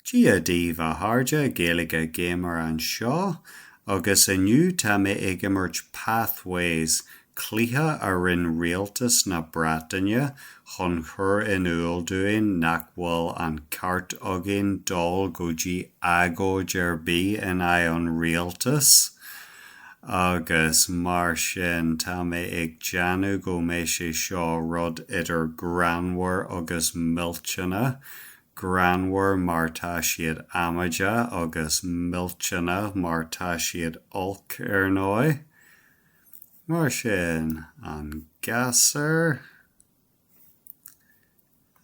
Giadíh a háirde Gaeilge gamer an seo, agus iniu tá mé ag immert pathways cluiche a rin rialtas na Breataine chun chur in úildúin nach bhfuil an ceart agin dul go dtí agóid ar bith in an rialtas. Agus mar sin tá mé ag deanú go mbeidh sé seo rud idir granmhar agus milteanna. Granmhar mar tá siad amaide agus milteanna mar tá siad olc ar ndóigh. Mar sin an gasar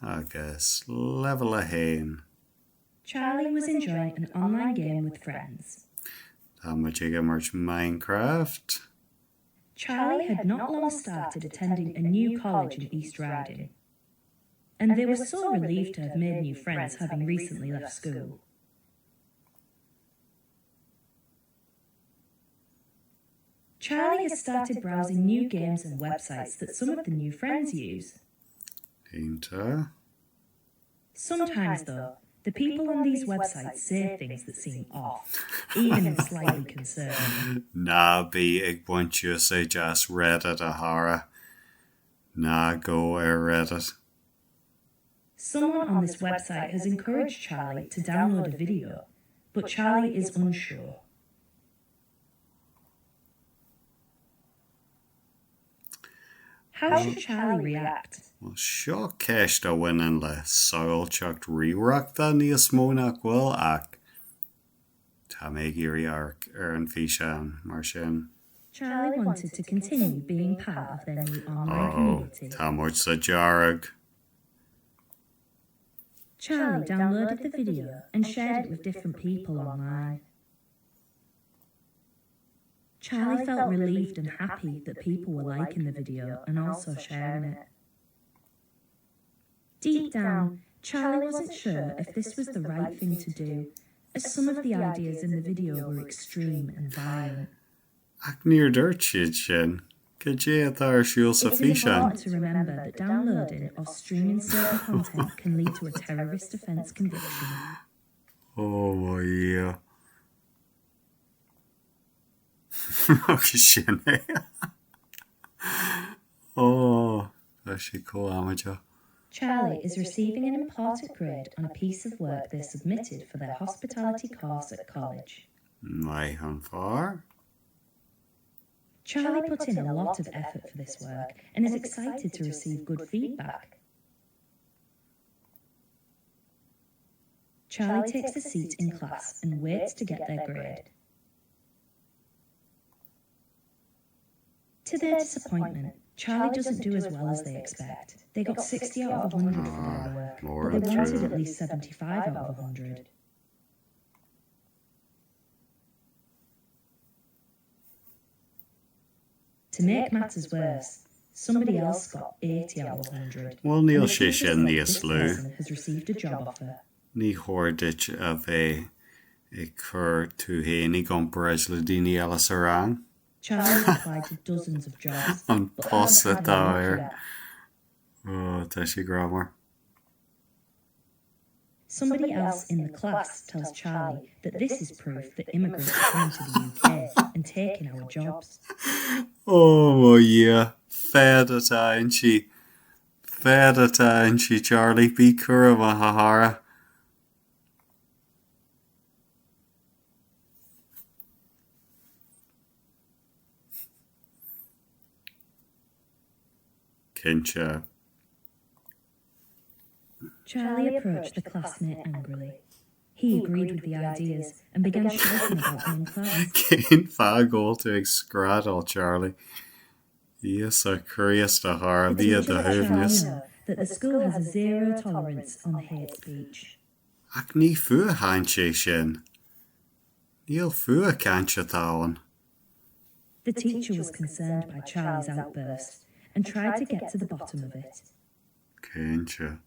agus level a hain. Charlie was enjoying an online game with friends. Tá muid ag immert Minecraft. Charlie had not long started attending a new college in East Riding, and they were so relieved to have made new friends having recently left school. Charlie has started browsing new games and websites that some of the new friends use. Sometimes, though, the people on these websites say things that seem off, even slightly concerning. Na bí ag buintú sé just Reddit a hara. Na go ar Reddit. Someone on this website has encouraged Charlie to download a video, but Charlie is unsure. How should Charlie react? Well, seo ceist a bhaineann le saoilteacht ríreachta níos mó nach bhfuil ach tá mé géirí arc ar an bhí mar sin. Charlie wanted to continue being part of their new online community. Tá muid sa dearg. Charlie downloaded the video and shared it with different people online. Charlie felt relieved and happy that people were liking the video and also sharing it. Deep down, Charlie wasn't sure if this was the right thing to do, as some of the ideas in the video were extreme and violent. Ach níor dúirt siad sin, go dtí ar siúil sa It fhí is sin. important to remember that downloading or streaming certain content can lead to a terrorist offence conviction. Oh, yeah. Agus sin é. Oh, tá sí có amaide. Charlie is receiving an important grade on a piece of work they submitted for their hospitality course at college. Mai an far. Charlie put in a lot of effort for this work and is excited to receive good feedback. Charlie takes a seat in class and waits to get their grade. To their disappointment, Charlie doesn't do as well as they expect. They got 60 out of 100 for their work, but they wanted at least 75 out of 100. To make matters worse, somebody else got 80 out of 100. Well, níl sé sin níos lú. Person has received a job offer. Ní chóirdit a bheith ag cur tú héananig gompar eis le daoine eile sa rang. Charlie applied to dozens of jobs, An but post haven't le had any dáir. yet. Oh, tá sí grammar. Somebody else in the class tells Charlie that this is proof that immigrants are coming to the UK and taking our jobs. Oh, yeah. Fed atá inchi. Fed atá inchi, Charlie. Bí cura a hahara. Kincha. Charlie approached the classmate angrily. He agreed with the ideas and began shouting about them in class. Cén fagóil tú ag scradal, Charlie. Yes, a curious a hara The via teacher the let Charlie hoovness. know that the school has a zero tolerance on hate speech. Ach ní fua hain sé sin. Níl fua cancha táin. The teacher was concerned by Charlie's outburst and tried to get to the bottom of it. Cancha.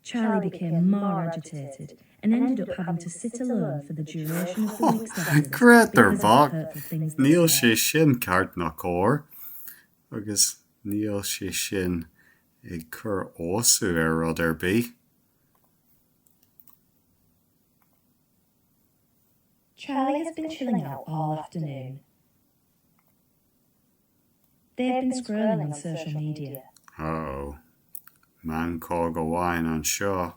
Charlie became more agitated and ended up having to sit alone for the duration of the week's lessons Greater because of the bach. hurtful things they Níl said. sé sin cart na cór. Agus níl sé sin ag cur ósú ar rud ar bí. Charlie has been chilling out all afternoon. They have been scrolling on social media. Oh, man called a wine on Shaw.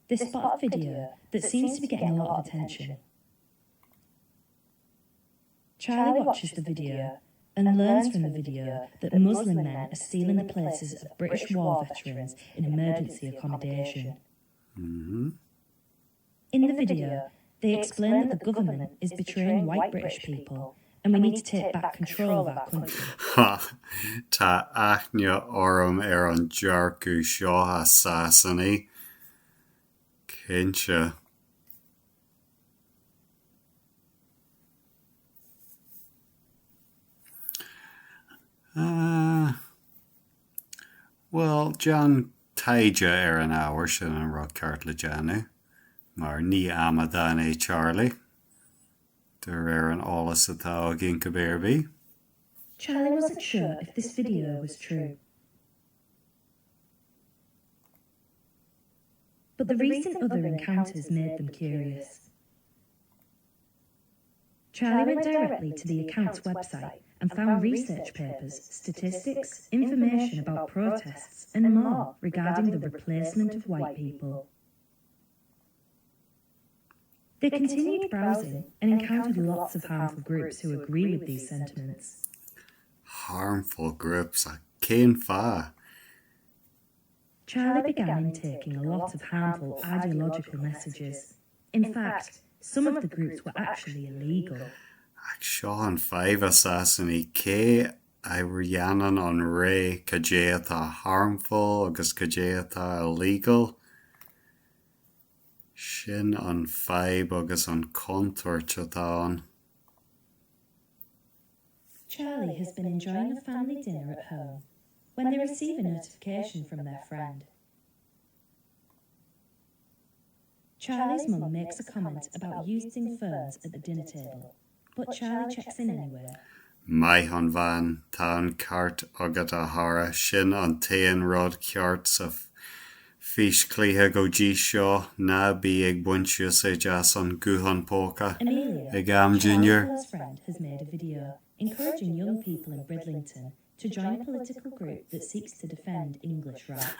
They spot a video that seems to be getting a lot of attention. Charlie watches the video and learns from the video that Muslim men are stealing the places of British war veterans in emergency accommodation. Mm-hmm. In the video, they explain that the government is betraying white British people and we need to take back control of our country. Ha! Ta achnia orm an jarku Shaw assassini. Kincha. Well, John taide an hour sin an rod cartlajanu. Mar ní amadan Charlie. Der an alles atá gin caberby. Charlie wasn't sure if this video was true. But the recent other encounters made them curious. Charlie went directly to the account's website and found research papers, statistics, information about protests and more regarding the replacement of white people. They continued browsing and encountered lots of harmful groups who agree with these sentiments. Harmful groups, I can't fa. Charlie began intaking a lot of harmful ideological messages. In fact, some of the groups were actually illegal. Sean 5 assassini K I Rhiannon on Ray Kajata harmful agus Kajata illegal. Shin on 5 agus on contour chathon. Charlie has been enjoying a family dinner at home when they receive a notification from their friend. Charlie's mum makes a comment about using phones at the dinner table, but Charlie checks in anyway. Mai hon van tan cart agat a hara shin on tean rod carts of fish cleha go G shaw na be ag bunchus e jas on guhon poka. Amelia, Egam Junior. Charlie's friend, has made a video encouraging young people in Bridlington to join a political group that seeks to defend English rights.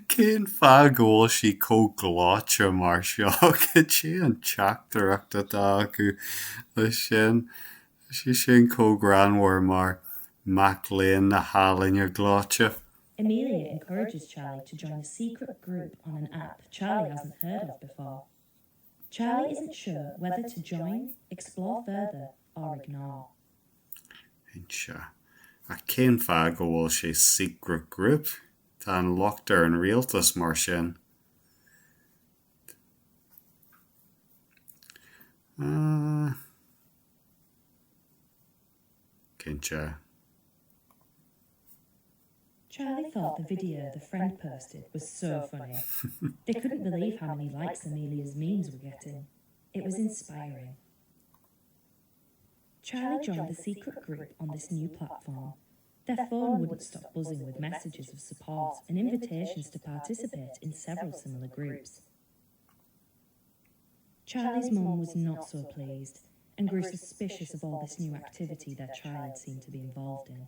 Cén fagóil sí cógláte mar seo go sé an teachtarachta dá acu le sin cógranmhar mar mac léon na hálainne gláte. Amelia encourages Charlie to join a secret group on an app Charlie hasn't heard of before. Charlie isn't sure whether to join, explore further, or ignore. Inse, a cén fagóil sé secret group tá an lochtar an rialtas mar sin. Cinse. Charlie thought the video the friend posted was so funny. They couldn't believe how many likes Amelia's memes were getting. It was inspiring. Charlie joined the secret group on this new platform. Their phone wouldn't stop buzzing with messages of support and invitations to participate in several similar groups. Charlie's mum was not so pleased and grew suspicious of all this new activity their child seemed to be involved in.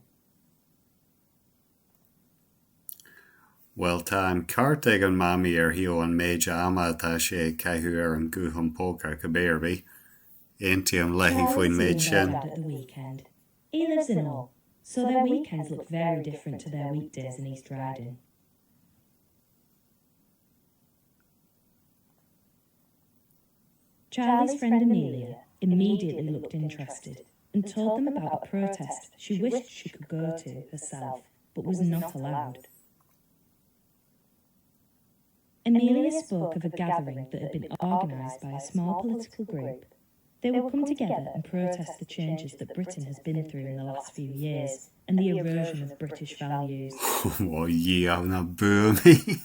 Well, tá an cart ag an mami hio an méid ama atá sé caitheú an guham póca cabéirbí. Ainty an lehi foin méid sin. At the weekend. He lives in Hull, so their weekends look very different to their weekdays in East Riding. Charlie's friend Amelia immediately looked interested and told them about a protest she wished she could go to herself, but was not allowed. Amelia spoke of a gathering that had been organised by a small political group. They will come together and protest the changes that Britain has been through in the last few years and the erosion of British values. Oh, yeah, na boomy.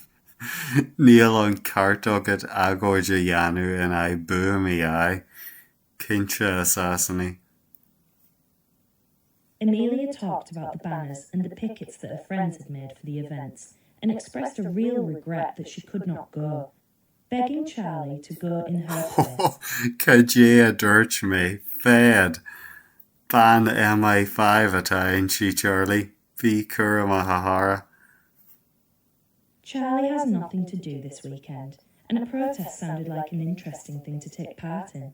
Níl an cart agad agóide Janu and I boomy I. Cinse assassini. Amelia talked about the banners and the pickets that her friends had made for the events and expressed a real regret that she could not go, begging Charlie to go in her place. Kajia Dirch me, fed. Ban MI5 attain she Charlie. Fi Kuramahara. Charlie has nothing to do this weekend, and a protest sounded like an interesting thing to take part in.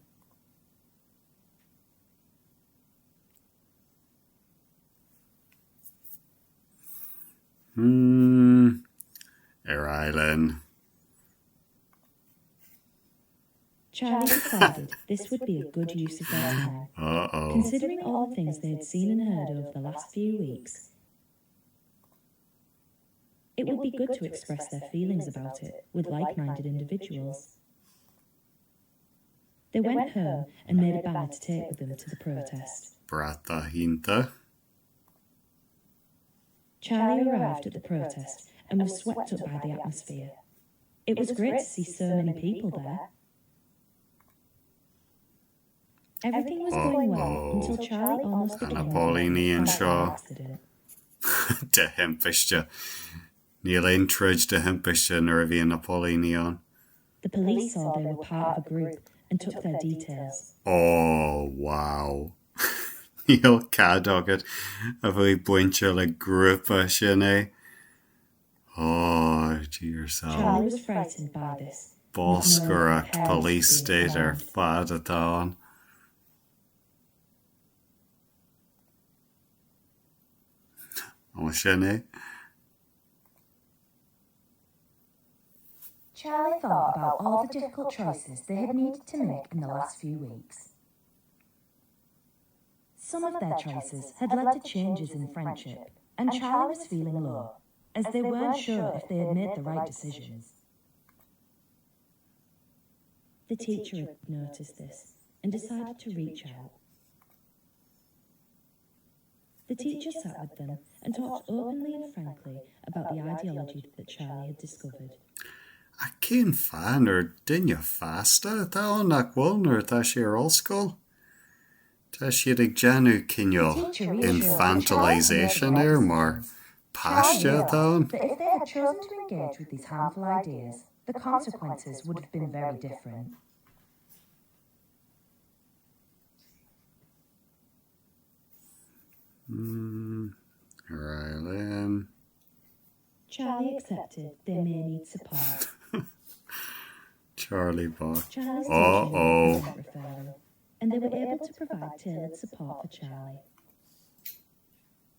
Island. Charlie decided this would be a good use of their time. Considering all the things they had seen and heard over the last few weeks, it would be good to express their feelings about it with like-minded individuals. They went home and made a banner to take with them to the protest. Brata Hinta. Charlie arrived at the protest and was swept up by the atmosphere. It was great to see so many people there. Everything was going well until Charlie almost became Napoleonian by Shaw. accident. De hempiste. Níl trudge de hempiste nervy Napoleonian. The police saw they were part of a group and took their details. Oh, wow. Níl cadogad a bhí buinte le grúpa sinné. Oh, dear Charlie soul. was frightened by this. Boscaracht police state ar fad atá. Oh, sinné. Charlie thought about all the difficult choices they had needed to make in the last few weeks. Some of their choices had led to changes in friendship, and Charlie was feeling low, as they weren't sure if they had made the right decisions. The teacher had noticed this and decided to reach out. The teacher sat with them and talked openly and frankly about the ideology that Charlie had discovered. A cén fan ar duine fasta tá nach bhfuil nuair tá sé ar ollscoil. Tá siad ag deanú cinneál infantilization ar mar pasture atá. But if they had chosen to engage with these harmful ideas, the consequences would have been very different. Right then. Charlie accepted they may need support. Charlie Bach. Charlie's Uh-oh. teacher wasn't referral, and they were able to provide tailored support for Charlie.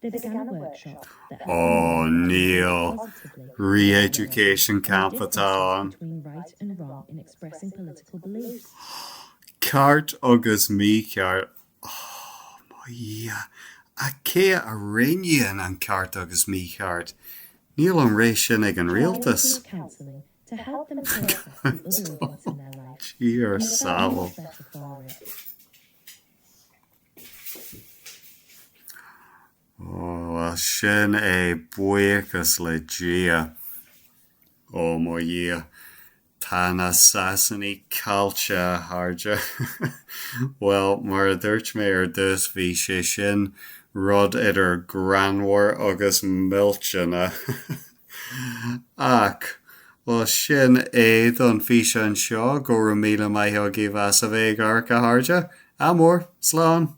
They began a workshop that helped Oh, them Neil. positively Re-education on camp the atá. differences between right and wrong in expressing political beliefs. Cart agus mí ceart. Oh, yeah. A cé a rinnean an cart agus mí ceart. Níl an rééis sin ag an rialtas. Counselling to help them process the other events in their life. Cheer And they felt sal. much better for it. Oh, sin é buchas le dia. Oh, mo yeah. Tána sasanní calcha harja. Well, mar a dúirt mé ar dus bhí sé sin rud idir granmhar agus miltena. Ach, well sin é don fís an seo go ra míle maitheo gí vas a bheith garcha harja. Amor, slán.